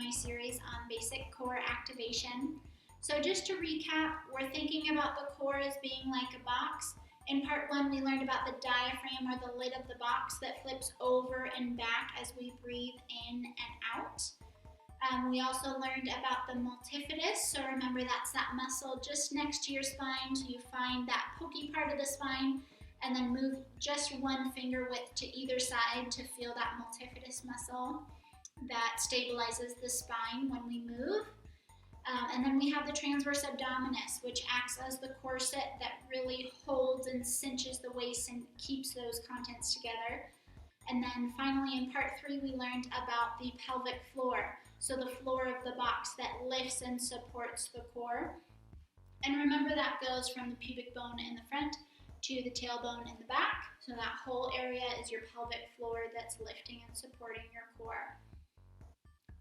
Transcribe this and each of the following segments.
my series on basic core activation. So just to recap, we're thinking about the core as being like a box. In part 1, we learned about the diaphragm, or the lid of the box that flips over and back as we breathe in and out. We also learned about the multifidus, so remember that's that muscle just next to your spine, so you find that pokey part of the spine and then move just one finger width to either side to feel that multifidus muscle that stabilizes the spine when we move. And then we have the transverse abdominis, which acts as the corset that really holds and cinches the waist and keeps those contents together. And then finally in part 3, we learned about the pelvic floor, so the floor of the box that lifts and supports the core. And remember that goes from the pubic bone in the front to the tailbone in the back. So that whole area is your pelvic floor that's lifting and supporting your core.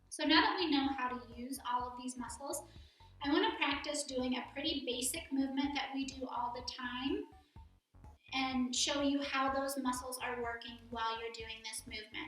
So now that we know how to use all of these muscles, I want to practice doing a pretty basic movement that we do all the time and show you how those muscles are working while you're doing this movement.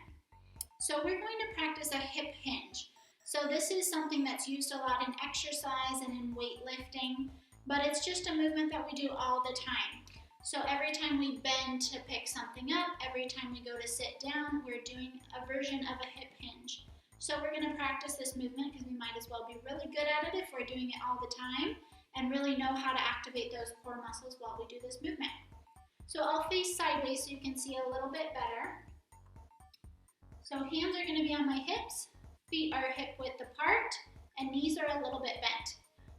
So we're going to practice a hip hinge. So this is something that's used a lot in exercise and in weightlifting, but it's just a movement that we do all the time. So every time we bend to pick something up, every time we go to sit down, we're doing a version of a hip hinge. So we're going to practice this movement because we might as well be really good at it if we're doing it all the time and really know how to activate those core muscles while we do this movement. So I'll face sideways so you can see a little bit better. So hands are going to be on my hips, feet are hip width apart, and knees are a little bit bent.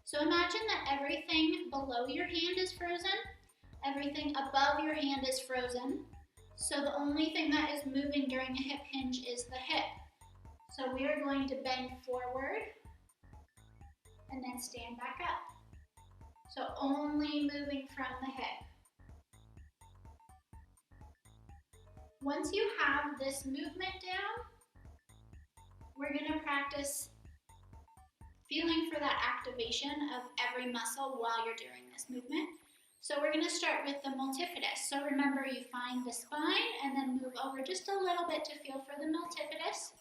So imagine that everything below your hand is frozen, everything above your hand is frozen. So the only thing that is moving during a hip hinge is the hip. So we are going to bend forward and then stand back up. So only moving from the hip. Once you have this movement down, we're going to practice feeling for that activation of every muscle while you're doing this movement. So we're going to start with the multifidus. So remember, you find the spine and then move over just a little bit to feel for the multifidus.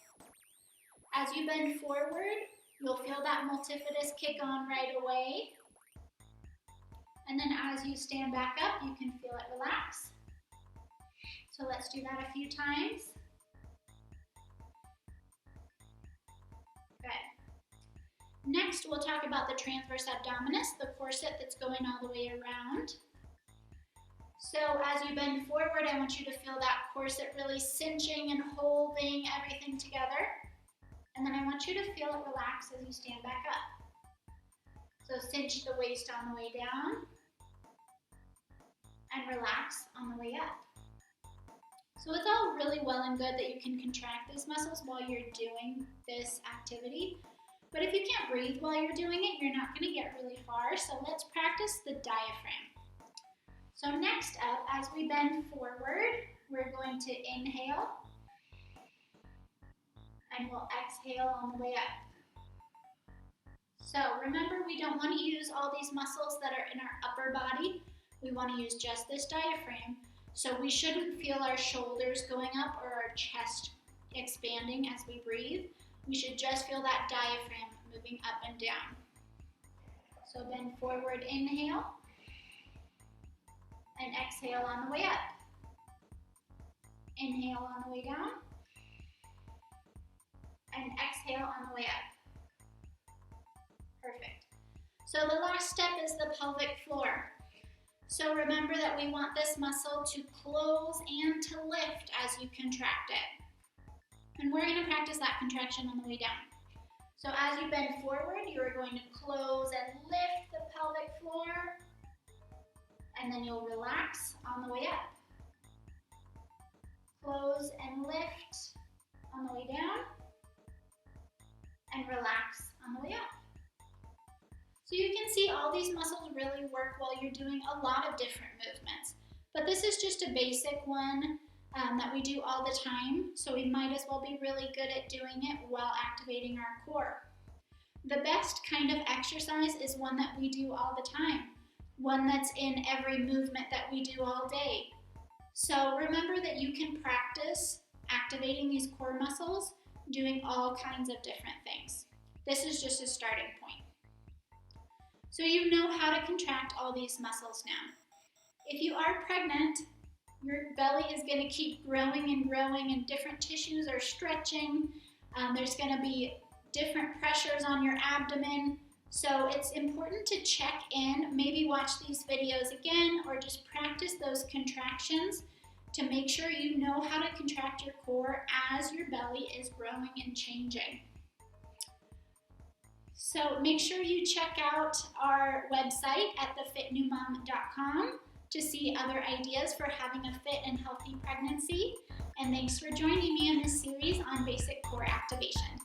As you bend forward, you'll feel that multifidus kick on right away. And then as you stand back up, you can feel it relax. So let's do that a few times. Good. Next, we'll talk about the transverse abdominis, the corset that's going all the way around. So as you bend forward, I want you to feel that corset really cinching and holding everything together. And then I want you to feel it relax as you stand back up. So cinch the waist on the way down and relax on the way up. So it's all really well and good that you can contract these muscles while you're doing this activity. But if you can't breathe while you're doing it, you're not going to get really far. So let's practice the diaphragm. So next up, as we bend forward, we're going to inhale. And we'll exhale on the way up. So remember, we don't want to use all these muscles that are in our upper body. We want to use just this diaphragm. So we shouldn't feel our shoulders going up or our chest expanding as we breathe. We should just feel that diaphragm moving up and down. So bend forward, inhale, and exhale on the way up. Inhale on the way down. And exhale on the way up. Perfect. So the last step is the pelvic floor. So remember that we want this muscle to close and to lift as you contract it. And we're going to practice that contraction on the way down. So as you bend forward, you're going to close and lift the pelvic floor. And then you'll relax on the way up. Close and lift on the way down. And relax on the way up. So you can see all these muscles really work while you're doing a lot of different movements. But this is just a basic one that we do all the time, so we might as well be really good at doing it while activating our core. The best kind of exercise is one that we do all the time, one that's in every movement that we do all day. So remember that you can practice activating these core muscles doing all kinds of different things. This is just a starting point. So you know how to contract all these muscles now. If you are pregnant, your belly is going to keep growing and growing, and different tissues are stretching. There's going to be different pressures on your abdomen. So it's important to check in, maybe watch these videos again, or just practice those contractions to make sure you know how to contract your core as your belly is growing and changing. So make sure you check out our website at thefitnewmom.com to see other ideas for having a fit and healthy pregnancy. And thanks for joining me in this series on basic core activation.